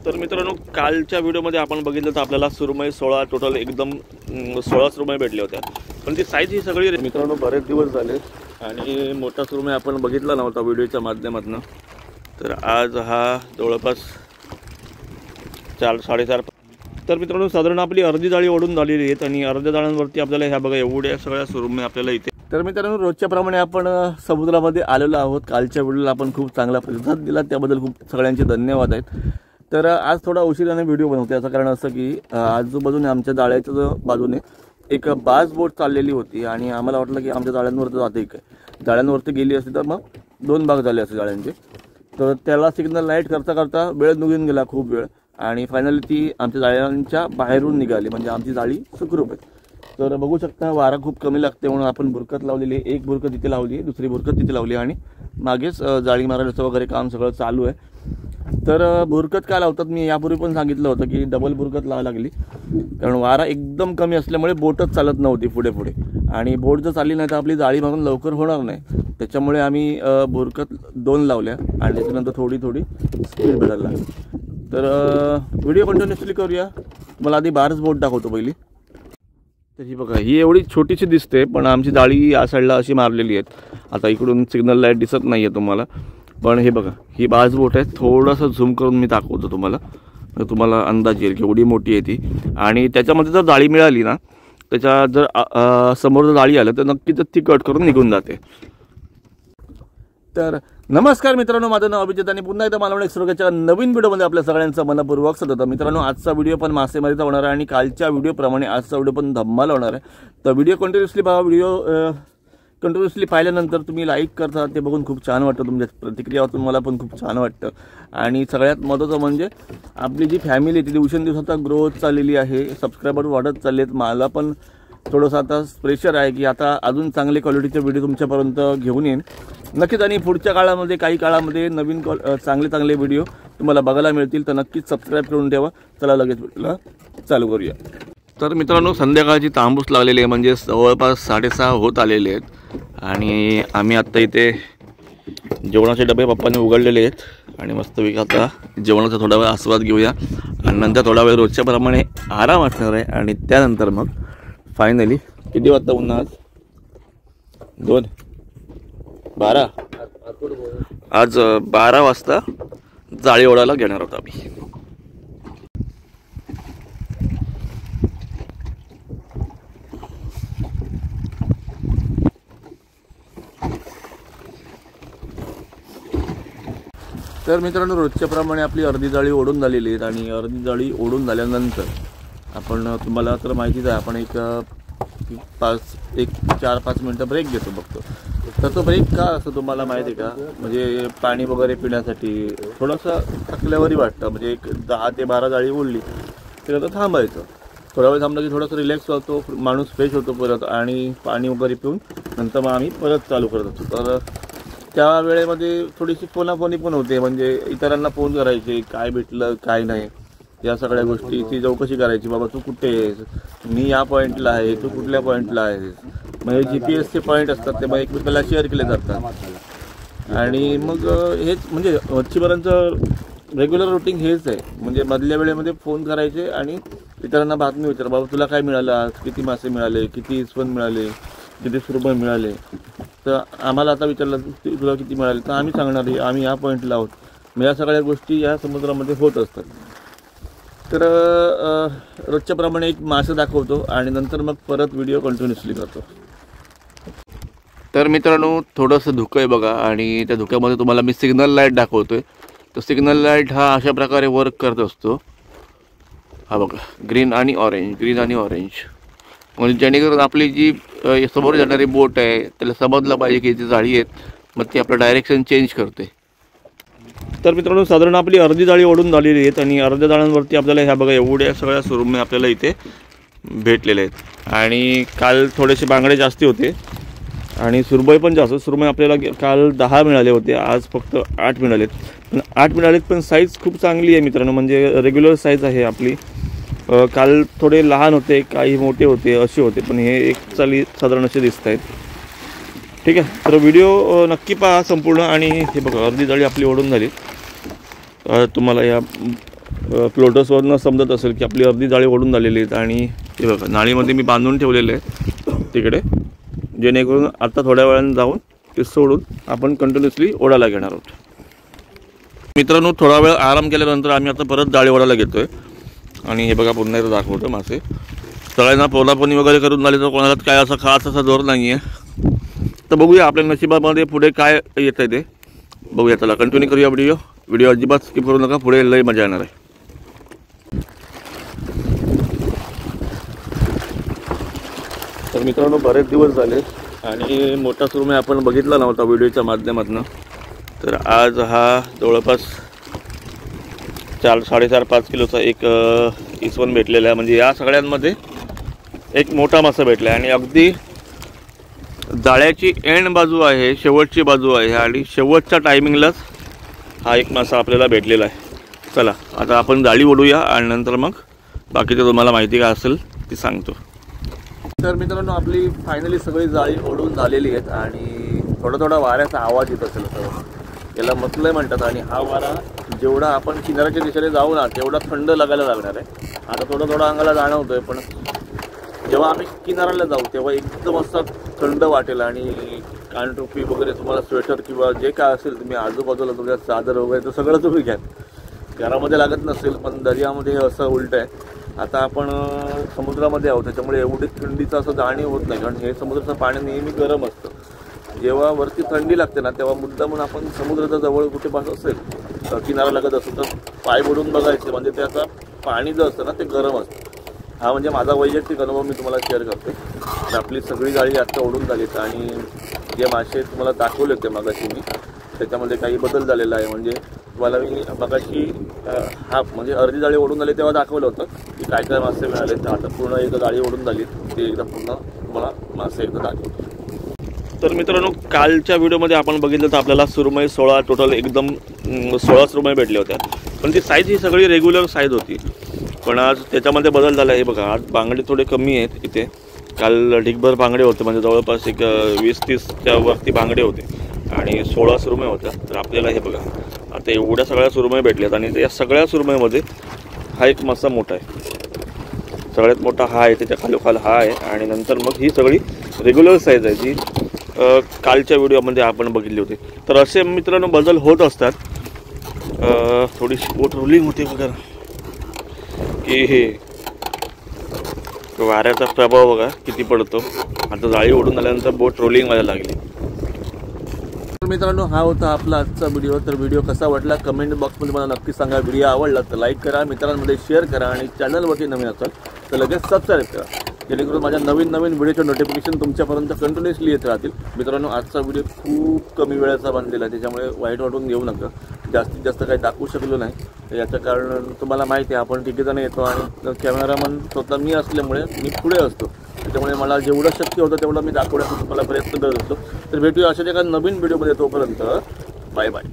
तर मित्रांनो, कालच्या व्हिडिओमध्ये आपण बघितलं तर आपल्याला सुरमई 16 टोटल एकदम 16 सुरमई भेटल्या होत्या, पण ती साईज ही सगळी मित्रांनो बरेच दिवस झाले आणि मोठा सुरमई आपण बघितला नव्हता व्हिडिओच्या माध्यमातून। तर आज हा जवळपास 4-4.5। तर मित्रांनो, साधारण आपली अर्धी जाळी ओढून झालेली आहेत आणि अर्ध्या जाळ्यांवरती आपल्याला ह्या बघा एवढ्या सगळ्या सुरमई आपल्याला इथे। तर मित्रांनो, रोजच्या प्रमाणे आपण समुद्रामध्ये आलेलो आहोत। कालच्या व्हिडिओला आपण खूप चांगला प्रतिसाद दिला, त्याबद्दल खूप सगळ्यांचे धन्यवाद आहेत। तर आज थोडा उशिराने व्हिडिओ बनवते, याचं कारण असं की आजूबाजूने आमच्या जाळ्याच्या बाजूने एक बाज बोट चाललेली होती आणि आम्हाला वाटलं की आमच्या जाळ्यांवर जाते काय, जाळ्यांवरती गेली असती तर मग 2 भाग झाले असते जाळ्यांचे। तर त्याला सिग्नल लाईट करता करता वेळ निघून गेला खूप वेळ आणि फायनली ती आमच्या जाळ्यांच्या बाहेरून निघाली, म्हणजे आमची जाळी सुखरूप आहे। तर बघू शकता वारा खूप कमी लागते म्हणून आपण बुरकत लावलेली, एक बुरकत तिथे लावली, दुसरी बुरकत तिथे लावली आणि मागेच जाळी मारायचं वगैरे काम सगळं चालू आहे। तर बुरकत काय लावतात मी यापूर्वी पण सांगितलं होतं की डबल बुरकत लावावी लागली, कारण वारा एकदम कमी असल्यामुळे बोटच चालत नव्हती पुढे पुढे, आणि बोट जर चालली नाही तर आपली जाळी मारून लवकर होणार नाही। त्याच्यामुळे आम्ही बुरकत 2 लावल्या आणि त्याच्यानंतर थोडी थोडी स्पीड भेटायला लागली। तर व्हिडिओ कंटिन्युअसली करूया। मला आधी बारच बोट दाखवतो पहिली। तर ही बघा, ही एवढी छोटीशी दिसते पण आमची जाळी या साईडला अशी मारलेली आहेत। आता इकडून सिग्नल लाईट दिसत नाही आहे तुम्हाला, पण हे बघा ही बाज बोट आहे। थोडंसं झूम करून मी दाखवतो तुम्हाला अंदाज येईल की एवढी मोठी आहे ती। आणि त्याच्यामध्ये जर जाळी मिळाली ना, त्याच्या जर समोर जर जाळी आलं तर नक्कीच ती कट करून निघून जाते। तर नमस्कार मित्रांनो, माझं नाव अभिजित आणि पुन्हा एकदा मालवण एक्सप्लोरच्या नवीन व्हिडिओमध्ये आपल्या सगळ्यांचं मनपूर्वक स्वागत आहे। मित्रांनो, आजचा व्हिडिओ पण मासेमारीचा होणार आहे आणि कालच्या व्हिडिओप्रमाणे आजचा व्हिडिओ पण धम्माल होणार आहे। तर व्हिडिओ कंटिन्युअसली पहा। व्हिडिओ कंटिन्युअसली पाहिल्यानंतर तुम्ही लाईक करता, ते बघून खूप छान वाटतं, तुमच्या प्रतिक्रिया वाचून मला पण खूप छान वाटतं। आणि सगळ्यात महत्त्वाचं म्हणजे आपली जी फॅमिली ती दिवसेंदिवस आता ग्रोथ चाललेली आहे, सबस्क्रायबर वाढत चालले आहेत। मला पण थोडंसं आता प्रेशर आहे की आता अजून चांगले क्वालिटीचे व्हिडिओ तुमच्यापर्यंत घेऊन येईन नक्कीच, आणि पुढच्या काळामध्ये काही काळामध्ये नवीन चांगले व्हिडिओ तुम्हाला बघायला मिळतील। तर नक्कीच सबस्क्राईब करून ठेवा। चला लगेच व्हिडिओला चालू करूया। तर मित्रांनो, संध्याकाळची तांबूस लागलेली आहे, म्हणजे जवळपास 6:30 होत आलेले आहेत आणि आम्ही आत्ता इथे जेवणाचे डबे पप्पांनी उघडलेले आहेत आणि मस्तपैकी आता जेवणाचा थोडा वेळ आस्वाद घेऊया आणि नंतर थोडा वेळ रोजच्या प्रमाणे आराम असणार आहे आणि त्यानंतर मग फायनली किती वाजता उन्हा आज 12 आज 12 वाजता जाळी ओढायला घेणार होता आम्ही। तर मित्रांनो, रोजच्या प्रमाणे आपली अर्धी जाळी ओढून झालेली आहे आणि अर्धी जाळी ओढून झाल्यानंतर आपण तुम्हाला तर माहितीच आहे, आपण एक 4-5 मिनटं ब्रेक घेतो बघतो। तर तो ब्रेक का असं तुम्हाला माहिती आहे का, म्हणजे पाणी वगैरे पिण्यासाठी थोडंसं थकल्यावरही वाटतं, म्हणजे एक 10 ते 12 जाळी ओढली तर आता थांबायचं, थोडा वेळ थांबलं की थोडंसं रिलॅक्स होतो, माणूस फ्रेश होतो परत, आणि पाणी वगैरे पिऊन नंतर मग आम्ही परत चालू करत असतो। तर त्या वेळेमध्ये थोडीशी फोनाफोनी पण होते, म्हणजे इतरांना फोन करायचे, काय भेटलं काय नाही या सगळ्या गोष्टीची चौकशी करायची। बाबा तू कुठे आहेस, मी या पॉईंटला आहे, तू कुठल्या पॉईंटला आहेस, म्हणजे GPS चे पॉईंट असतात ते मग एकमेकाला शेअर केले जातात। आणि मग हेच म्हणजे मच्छीमारांचं रेग्युलर रुटीन हेच आहे, म्हणजे मधल्या वेळेमध्ये फोन करायचे आणि इतरांना बातमी विचार, बाबा तुला काय मिळालं आज, किती मासे मिळाले, किती इस्वण मिळाले, किती सुरमई मिळाले। तर आम्हाला आता विचारलं तुला किती मिळाले, तर आम्ही सांगणार आम्ही या पॉईंटला आहोत। मग या सगळ्या गोष्टी या समुद्रामध्ये होत असतात। तर रोजच्या प्रमाणे एक मासे दाखवतो आणि नंतर मग परत व्हिडिओ कंटिन्युअसली करतो। तर मित्रांनो, थोडंसं धुकं आहे बघा आणि त्या धुक्यामध्ये तुम्हाला मी सिग्नल लाईट दाखवतोय। तर सिग्नल लाईट हा अशा प्रकारे वर्क करत असतो, हा बघा, ग्रीन आणि ऑरेंज, म्हणजे जेणेकरून आपली जी समोर जाणारी बोट आहे त्याला समजलं पाहिजे की ती जाळी आहेत, मग ती आपलं डायरेक्शन चेंज करते। तर मित्रांनो, साधारण आपली अर्धी जाळी ओढून झालेली आहेत आणि अर्ध्या जाळ्यांवरती आपल्याला ह्या बघा एवढ्या सगळ्या सुरमई आपल्याला इथे भेटलेल्या आहेत। आणि काल थोडेसे बांगडे जास्ती होते आणि सुरमई पण जास्त, सुरमई आपल्याला काल 10 मिळाले होते, आज फक्त 8 मिळालेत। पण 8 मिळालेत पण साईज खूप चांगली आहे मित्रांनो, म्हणजे रेग्युलर साईज आहे आपली। काल थोडे लहान होते, काही मोठे होते, असे होते, पण हे एक चाली साधारण असे दिसत आहेत। ठीक आहे, तर व्हिडिओ नक्की पहा संपूर्ण। आणि हे बघा अर्धी जाळी आपली ओढून झाली, तुम्हाला या प्लोटसवरनं समजत असेल की आपली अर्धी जाळी ओढून झालेली आहेत आणि हे बघा नाळीमध्ये मी बांधून ठेवलेले आहे तिकडे, जेणेकरून आता थोड्या वेळानं जाऊन ते सोडून आपण कंटिन्युअसली ओढायला घेणार आहोत. मित्रांनो, थोडा वेळ आराम केल्यानंतर आम्ही आता परत जाळी ओढायला घेतोय आणि हे बघा पुन्हा एकदा दाखवतो मासे. तळ्यांना पोलापणी वगैरे करून झाले तर कोणाला काय असा खास असा जोर नाही आहे. तर बघूया आपल्या नशिबामध्ये पुढे काय येतं आहे ते बघूया. चला कंटिन्यू करूया व्हिडिओ अजिबात स्किप करू नका, पुढे लई मजा येणार आहे. तर मित्रांनो, बरेच दिवस झाले आणि मोठा सुरमई आपण बघितला नव्हता व्हिडिओच्या माध्यमातून. तर आज हा जवळपास 4-4.5 किलोचा एक इसवण भेटलेला आहे. म्हणजे या सगळ्यांमध्ये एक मोठा मासा भेटला आहे आणि अगदी जाळ्याची एंड बाजू आहे, शेवटची बाजू आहे आणि शेवटच्या टायमिंगलाच हा एक मासा आपल्याला भेटलेला आहे. चला आता आपण जाळी ओढूया आणि नंतर मग बाकीचं तुम्हाला माहिती काय असेल ती सांगतो. तर मित्रांनो, आपली फायनली सगळी जाळी ओढून झालेली आहेत आणि थोडा वाऱ्याचा आवाज येत असेल तर याला मतलय म्हणतात. आणि हा वारा जेवढा आपण किनाऱ्याच्या दिशेने जाऊ ना तेवढा थंड लागायला लागणार आहे. आता थोडं अंगाला जाणवतोय, पण जेव्हा आम्ही किनाऱ्याला जाऊ तेव्हा एकदम असं थंड वाटेल आणि कानटोपी वगैरे तुम्हाला स्वेटर किंवा जे काय असेल तुम्ही आजूबाजूला तुमच्या चादर वगैरे तर सगळं तुम्ही घ्या. घरामध्ये लागत नसेल, पण दर्यामध्ये असं उलट आहे. आता आपण समुद्रामध्ये आहोत त्याच्यामुळे एवढी थंडीचं असं जाणीव होत नाही, कारण हे समुद्राचं पाणी नेहमी गरम असतं. जेव्हा वरती थंडी लागते ना तेव्हा मुद्दामून आपण समुद्राच्या जवळ कुठे पास असेल किनारा लागत असेल तर पाय बुडून बघायचे, म्हणजे त्याचं पाणी जे असतं ना ते गरम असतं. हा म्हणजे माझा वैयक्तिक अनुभव मी तुम्हाला शेअर करते. तर आपली सगळी जाळी आता ओढून झालीत आणि जे मासे तुम्हाला दाखवले होते मगाशी मी त्याच्यामध्ये काही बदल झालेला आहे. म्हणजे तुम्हाला मी मगाशी हा म्हणजे अर्धी जाळी ओढून झाली तेव्हा दाखवलं होतं की काय काय मासे मिळाले. तर आता पूर्ण एकदा जाळी ओढून झाली ते एकदा पूर्ण तुम्हाला मासे एकदा दाखवतो. तर मित्रांनो, कालच्या व्हिडिओमध्ये आपण बघितलं तर आपल्याला सुरमई 16 टोटल एकदम 16 सुरमई भेटल्या होत्या, पण ती साईज ही सगळी रेग्युलर साईज होती. पण आज त्याच्यामध्ये बदल झाला आहे बघा. आज बांगडे थोडे कमी आहेत इथे. काल ढिगभर बांगडे होते, म्हणजे जवळपास एक 20-30च्या वरती बांगडे होते आणि 16 सुरमई होत्या. तर आपल्याला हे बघा आता एवढ्या सगळ्या सुरमई भेटल्यात आणि या सगळ्या सुरमईमध्ये हा एक मासा मोठा आहे, सगळ्यात मोठा हा आहे, त्याच्या खालोखाल हा आहे आणि नंतर मग ही सगळी रेग्युलर साईज आहे जी कालच्या व्हिडिओमध्ये आपण बघितली होती. तर असे मित्रांनो बदल होत असतात. थोडीशी बोट रोलिंग होते वगैरे की हे वाऱ्याचा प्रभाव बघा किती पडतो. आता जाळी ओढून आल्यानंतर बोट रोलिंग व्हायला लागली. तर मित्रांनो, हा होता आपला आजचा व्हिडिओ. तर व्हिडिओ कसा वाटला कमेंट बॉक्समध्ये मला नक्की सांगा. व्हिडिओ आवडला तर लाईक करा, मित्रांमध्ये शेअर करा आणि चॅनलवरती नवीन असाल तर लगेच सबस्क्राईब करा, जेणेकरून माझ्या नवीन व्हिडिओचे नोटिफिकेशन तुमच्यापर्यंत कंटिन्युअसली येत राहतील. मित्रांनो, आजचा व्हिडिओ खूप कमी वेळाचा बनलेला आहे, त्याच्यामुळे वाईट वाटून घेऊ नका. जास्तीत जास्त काही दाखवू शकलो नाही याचं कारण तुम्हाला माहिती आहे आपण ठिकाणी येतो आणि कॅमेरामन स्वतः मी असल्यामुळे मी पुढे असतो, त्याच्यामुळे मला जेवढं शक्य होतं तेवढं मी दाखवण्याचा तुम्हाला प्रयत्न करत असतो. तर भेटूया अशाच एका नवीन व्हिडिओमध्ये. तोपर्यंत बाय बाय.